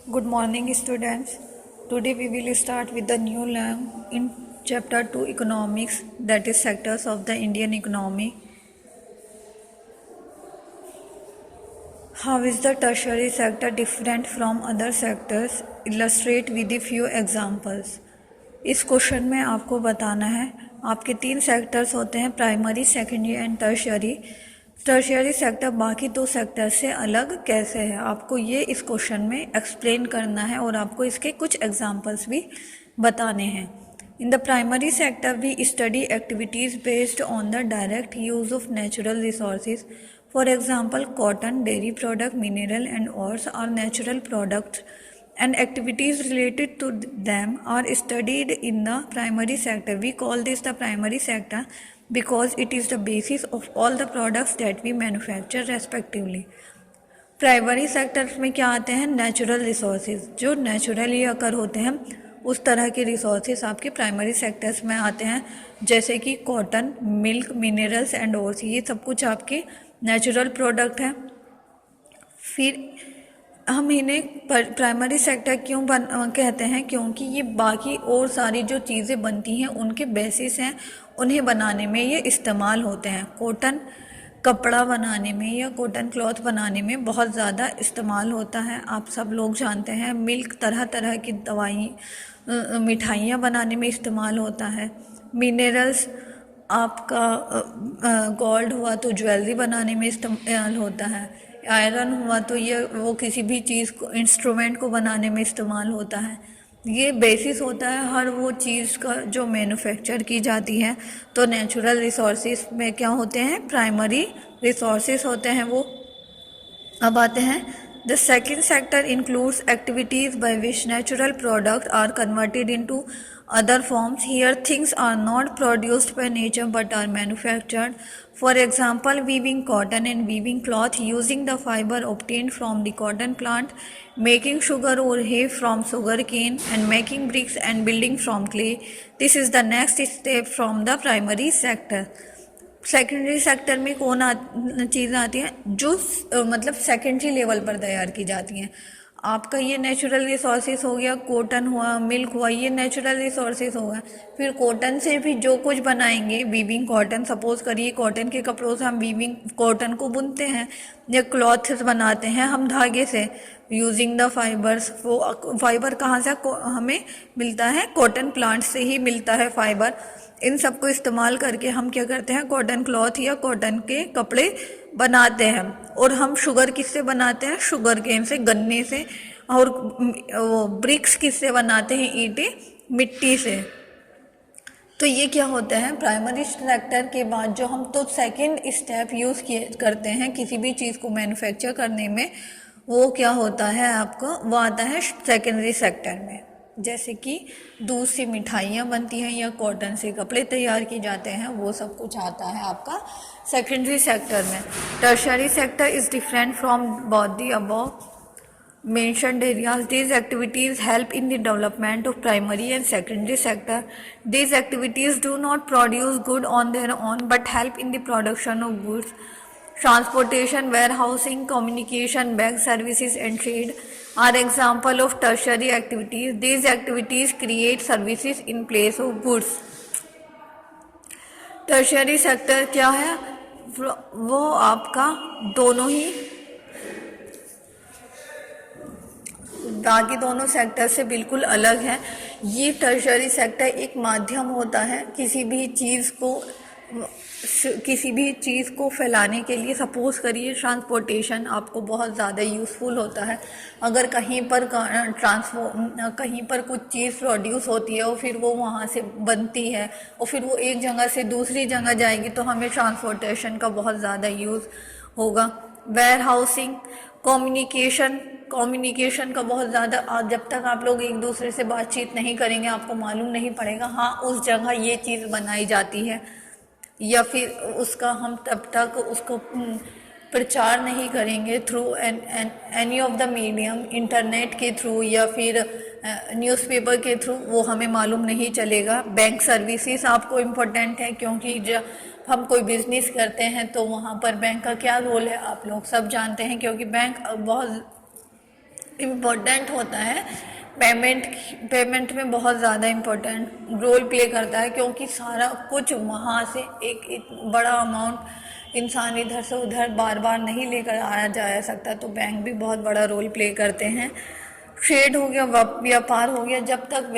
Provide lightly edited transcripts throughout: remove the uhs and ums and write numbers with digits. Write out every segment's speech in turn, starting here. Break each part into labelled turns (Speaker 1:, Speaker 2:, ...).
Speaker 1: Good morning, students. Today we will start with the new learn in chapter 2 economics, that is sectors of the Indian economy. How is the tertiary sector different from other sectors? Illustrate with a few examples. इस question में आपको बताना है आपके 3 sectors होते हैं, primary, secondary and tertiary. Tertiary sector बाकी 2 sector से अलग कैसे है, आपको ये इस क्वेश्चन में एक्सप्लेन करना है और आपको इसके कुछ एग्जांपल्स भी बताने हैं। In the primary sector we study activities based on the direct use of natural resources. For example cotton, dairy product, mineral and ores are natural products and activities related to them are studied in the primary sector. We call this the primary sector because it is the basis of all the products that we manufacture respectively. Primary sector में क्या आते हैं? Natural resources, जो naturally अकर होते हैं उस तरह के रिसोर्सेज आपके प्राइमरी सेक्टर्स में आते हैं, जैसे कि cotton, milk, minerals and ores, ये सब कुछ आपके नेचुरल प्रोडक्ट हैं। फिर हम इन्हें प्राइमरी सेक्टर क्यों कहते हैं? क्योंकि ये बाकी और सारी जो चीज़ें बनती हैं उनके बेसिस हैं, उन्हें बनाने में ये इस्तेमाल होते हैं। कॉटन कपड़ा बनाने में या कॉटन क्लॉथ बनाने में बहुत ज़्यादा इस्तेमाल होता है, आप सब लोग जानते हैं। मिल्क तरह तरह की दवाई, मिठाइयाँ बनाने में इस्तेमाल होता है। मिनरल्स आपका गोल्ड हुआ तो ज्वेलरी बनाने में इस्तेमाल होता है। आयरन हुआ तो ये वो किसी भी चीज़ को, इंस्ट्रूमेंट को बनाने में इस्तेमाल होता है। ये बेसिस होता है हर वो चीज़ का जो मैन्युफैक्चर की जाती है। तो नेचुरल रिसोर्सेज में क्या होते हैं? प्राइमरी रिसोर्सेज होते हैं वो। अब आते हैं the second sector includes activities by which natural product are converted into other forms. Here things are not produced by nature but are manufactured. For example, weaving cotton and weaving cloth using the fiber obtained from the cotton plant, making sugar or hay from sugar cane, and making bricks and building from clay. This is the next step from the primary sector. Secondary sector में कौन चीज़ें आती हैं जो मतलब secondary level पर तैयार की जाती हैं। आपका ये नेचुरल रिसोर्सेज हो गया, कॉटन हुआ, मिल्क हुआ, ये नेचुरल रिसोर्सेज होगा। फिर कॉटन से भी जो कुछ बनाएंगे, वीविंग कॉटन, सपोज करिए कॉटन के कपड़ों से हम वीविंग कॉटन को बुनते हैं या क्लॉथ्स बनाते हैं हम धागे से, यूजिंग द फाइबर्स। वो फाइबर कहाँ से हमें मिलता है? कॉटन प्लांट से ही मिलता है फाइबर। इन सब को इस्तेमाल करके हम क्या करते हैं? कॉटन क्लॉथ या कॉटन के कपड़े बनाते हैं। और हम शुगर किससे बनाते हैं? शुगर केन से, गन्ने से। और वो ब्रिक्स किससे बनाते हैं? ईंटें, मिट्टी से। तो ये क्या होता है? प्राइमरी सेक्टर के बाद जो हम तो सेकंड स्टेप यूज़ करते हैं किसी भी चीज़ को मैन्युफैक्चर करने में, वो क्या होता है आपको? वो आता है सेकेंडरी सेक्टर में। जैसे कि दूध से मिठाइयाँ बनती हैं या कॉटन से कपड़े तैयार किए जाते हैं, वो सब कुछ आता है आपका सेकेंडरी सेक्टर में। Tertiary sector is different from both the above mentioned areas. These activities help in the development of primary and secondary sector. These activities do not produce good on their own but help in the production of goods. Transportation, warehousing, communication, bank services and trade are example of tertiary activities. These activities create services in place of goods. Tertiary sector क्या है? वो आपका दोनों ही बाकी दोनों sector से बिल्कुल अलग है। ये टर्शियरी सेक्टर एक माध्यम होता है किसी भी चीज़ को फैलाने के लिए। सपोज करिए ट्रांसपोर्टेशन आपको बहुत ज़्यादा यूज़फुल होता है। अगर कहीं पर कुछ चीज़ प्रोड्यूस होती है और फिर वो वहाँ से बनती है और फिर वो एक जगह से दूसरी जगह जाएगी, तो हमें ट्रांसपोर्टेशन का बहुत ज़्यादा यूज़ होगा। वेयर हाउसिंग, कम्युनिकेशन का बहुत ज़्यादा, जब तक आप लोग एक दूसरे से बातचीत नहीं करेंगे आपको मालूम नहीं पड़ेगा हाँ उस जगह ये चीज़ बनाई जाती है, या फिर उसका हम तब तक उसको प्रचार नहीं करेंगे through any of the medium, internet के थ्रू या फिर न्यूज़पेपर के थ्रू, वो हमें मालूम नहीं चलेगा। बैंक सर्विसेज आपको इम्पोर्टेंट है क्योंकि जब हम कोई बिजनेस करते हैं तो वहाँ पर बैंक का क्या रोल है आप लोग सब जानते हैं, क्योंकि बैंक बहुत इम्पोर्टेंट होता है। पेमेंट में बहुत ज़्यादा इम्पोर्टेंट रोल प्ले करता है, क्योंकि सारा कुछ वहाँ से एक बड़ा अमाउंट इंसान इधर से उधर बार बार नहीं लेकर आया जा सकता, तो बैंक भी बहुत बड़ा रोल प्ले करते हैं। ट्रेड हो गया, व्यापार हो गया, जब तक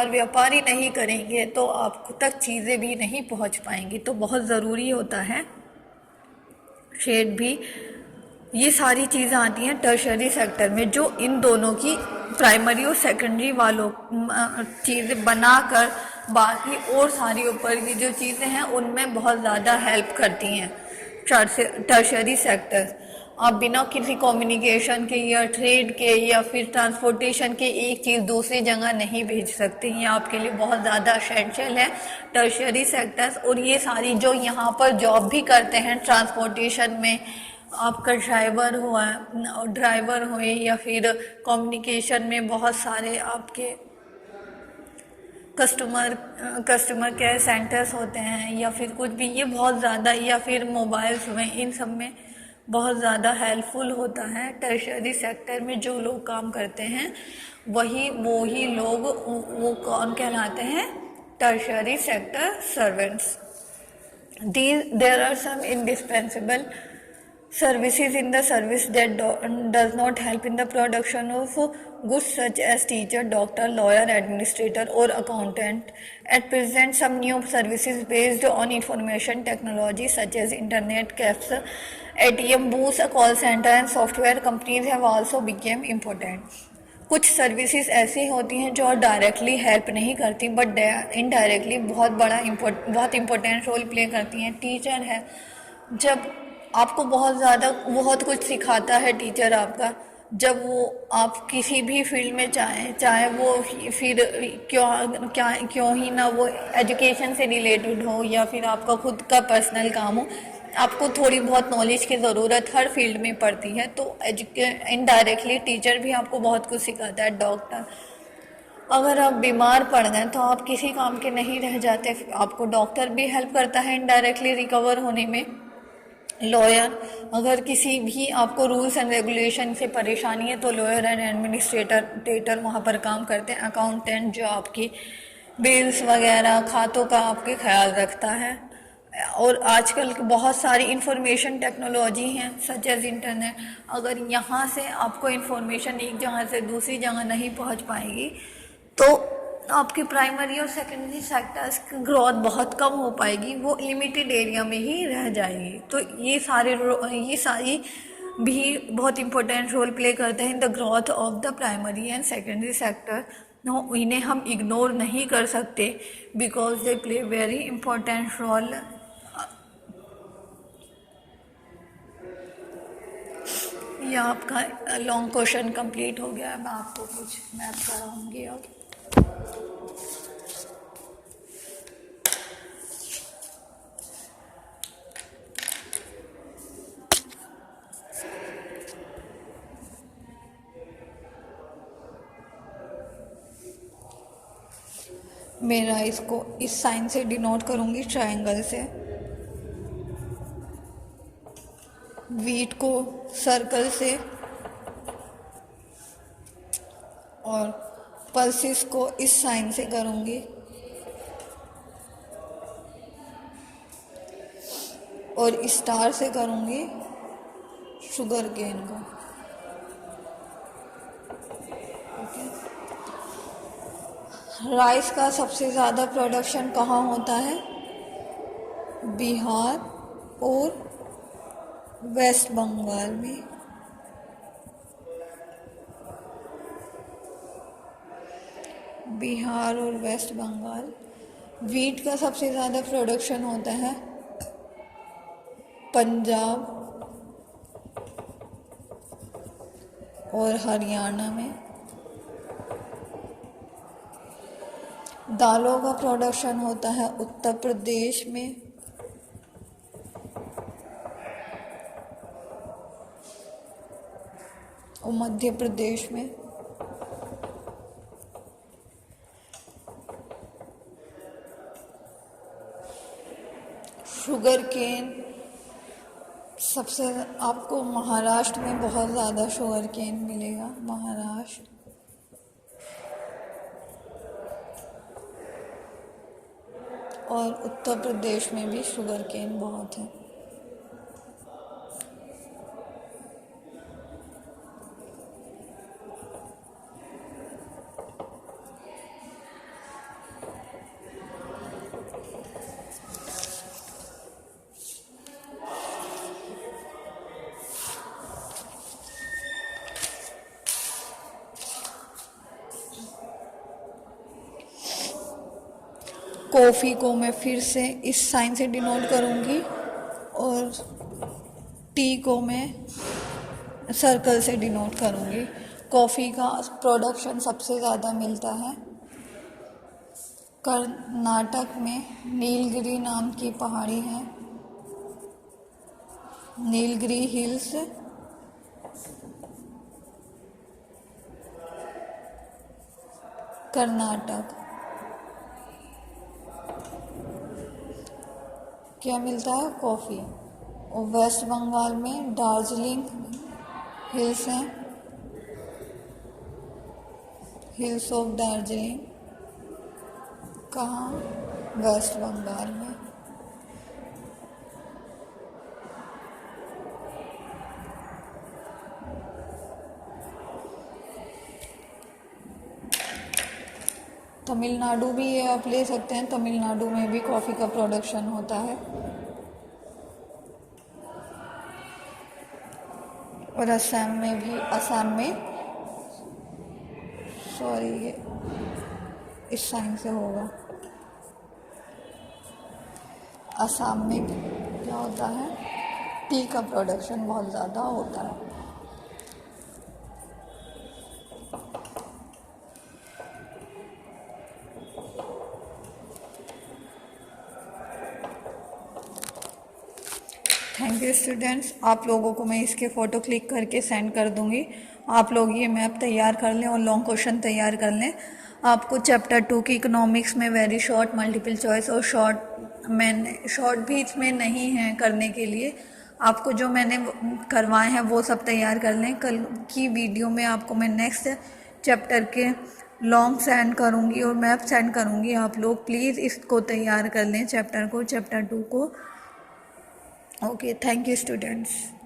Speaker 1: व्यापारी नहीं करेंगे तो आप तक चीज़ें भी नहीं पहुंच पाएंगी, तो बहुत ज़रूरी होता है ट्रेड भी। ये सारी चीज़ें आती हैं टर्शरी सेक्टर में, जो इन दोनों की प्राइमरी और सेकेंडरी वालों चीज़ें बनाकर बाकी और सारी ऊपर की जो चीज़ें हैं उनमें बहुत ज़्यादा हेल्प करती हैं टर्शरी सेक्टर। आप बिना किसी कम्युनिकेशन के या ट्रेड के या फिर ट्रांसपोर्टेशन के एक चीज़ दूसरी जगह नहीं भेज सकते। ये आपके लिए बहुत ज़्यादा असेंशियल है टर्शरी सेक्टर्स। और ये सारी जो यहाँ पर जॉब भी करते हैं ट्रांसपोर्टेशन में, आपका ड्राइवर हुए या फिर कम्युनिकेशन में बहुत सारे आपके कस्टमर केयर सेंटर्स होते हैं या फिर कुछ भी, ये बहुत ज़्यादा, या फिर मोबाइल्स हुए, इन सब में बहुत ज़्यादा हेल्पफुल होता है। टर्शरी सेक्टर में जो लोग काम करते हैं वो ही लोग वो कौन कहलाते हैं? Tertiary sector servants. There are some indispensable services in the service that does not help in the production of goods such as teacher, doctor, lawyer, administrator or accountant. At present, some new services based on information technology such as internet cafes, ATM booths, call center and software companies have also become important. कुछ services ऐसी होती हैं जो directly help नहीं करती but indirectly बहुत important role play करती हैं। टीचर है, जब आपको बहुत कुछ सिखाता है टीचर आपका, जब वो आप किसी भी फील्ड में चाहे वो फिर क्यों ही ना वो एजुकेशन से रिलेटेड हो या फिर आपका खुद का पर्सनल काम हो, आपको थोड़ी बहुत नॉलेज की ज़रूरत हर फील्ड में पड़ती है। तो इनडायरेक्टली टीचर भी आपको बहुत कुछ सिखाता है। डॉक्टर, अगर आप बीमार पड़ गए तो आप किसी काम के नहीं रह जाते, आपको डॉक्टर भी हेल्प करता है इनडायरेक्टली रिकवर होने में। लॉयर, अगर किसी भी आपको रूल्स एंड रेगुलेशन से परेशानी है तो लॉयर एंड एडमिनिस्ट्रेटर वहाँ पर काम करते हैं। अकाउंटेंट, जो आपकी बिल्स वगैरह खातों का आपके ख्याल रखता है। और आजकल बहुत सारी इंफॉर्मेशन टेक्नोलॉजी हैं सच एज इंटरनेट। अगर यहाँ से आपको इंफॉर्मेशन एक जगह से दूसरी जगह नहीं पहुँच पाएगी तो आपके प्राइमरी और सेकेंडरी सेक्टर्स की ग्रोथ बहुत कम हो पाएगी, वो लिमिटेड एरिया में ही रह जाएगी। तो ये सारी भी बहुत इंपॉर्टेंट रोल प्ले करते हैं in the growth of the primary and secondary sector. इन्हें हम इग्नोर नहीं कर सकते because they play very important role. यह आपका लॉन्ग क्वेश्चन कंप्लीट हो गया है। मैं आपको कुछ मैथ कराऊंगी अब। मेरा इसको इस साइन से डिनोट करूंगी, ट्रायंगल से। वीट को सर्कल से और पल्सिस को इस साइन से करूंगी और स्टार से करूंगी शुगर केन को। राइस का सबसे ज़्यादा प्रोडक्शन कहाँ होता है? बिहार और वेस्ट बंगाल में। बिहार और वेस्ट बंगाल। वीट का सबसे ज़्यादा प्रोडक्शन होता है पंजाब और हरियाणा में। दालों का प्रोडक्शन होता है उत्तर प्रदेश में और मध्य प्रदेश में। शुगर केन सबसे आपको महाराष्ट्र में बहुत ज़्यादा शुगर केन मिलेगा। महाराष्ट्र, और उत्तर प्रदेश में भी शुगर केन बहुत है। कॉफ़ी को मैं फिर से इस साइन से डिनोट करूँगी और टी को मैं सर्कल से डिनोट करूँगी। कॉफ़ी का प्रोडक्शन सबसे ज़्यादा मिलता है कर्नाटक में। नीलगिरी नाम की पहाड़ी है, नीलगिरी हिल्स। कर्नाटक। क्या मिलता है? कॉफ़ी। और वेस्ट बंगाल में दार्जिलिंग हिल्स हैं, हिल्स ऑफ दार्जिलिंग। कहाँ? वेस्ट बंगाल में। तमिलनाडु भी ये आप ले सकते हैं, तमिलनाडु में भी कॉफ़ी का प्रोडक्शन होता है। और असम में भी, असम में, सॉरी ये इस साइन से होगा। असम में क्या होता है? टी का प्रोडक्शन बहुत ज़्यादा होता है। Thank you students. आप लोगों को मैं इसके फ़ोटो क्लिक करके सेंड कर दूंगी। आप लोग ये मैप तैयार कर लें और लॉन्ग क्वेश्चन तैयार कर लें। आपको चैप्टर 2 की इकोनॉमिक्स में वेरी शॉर्ट, मल्टीपल चॉइस और शॉर्ट भी इसमें नहीं है करने के लिए। आपको जो मैंने करवाए हैं वो सब तैयार कर लें। कल की वीडियो में आपको मैं नेक्स्ट चैप्टर के लॉन्ग सेंड करूँगी और मैप सेंड करूँगी। आप लोग प्लीज़ इसको तैयार कर लें, चैप्टर 2 को। Okay, thank you students.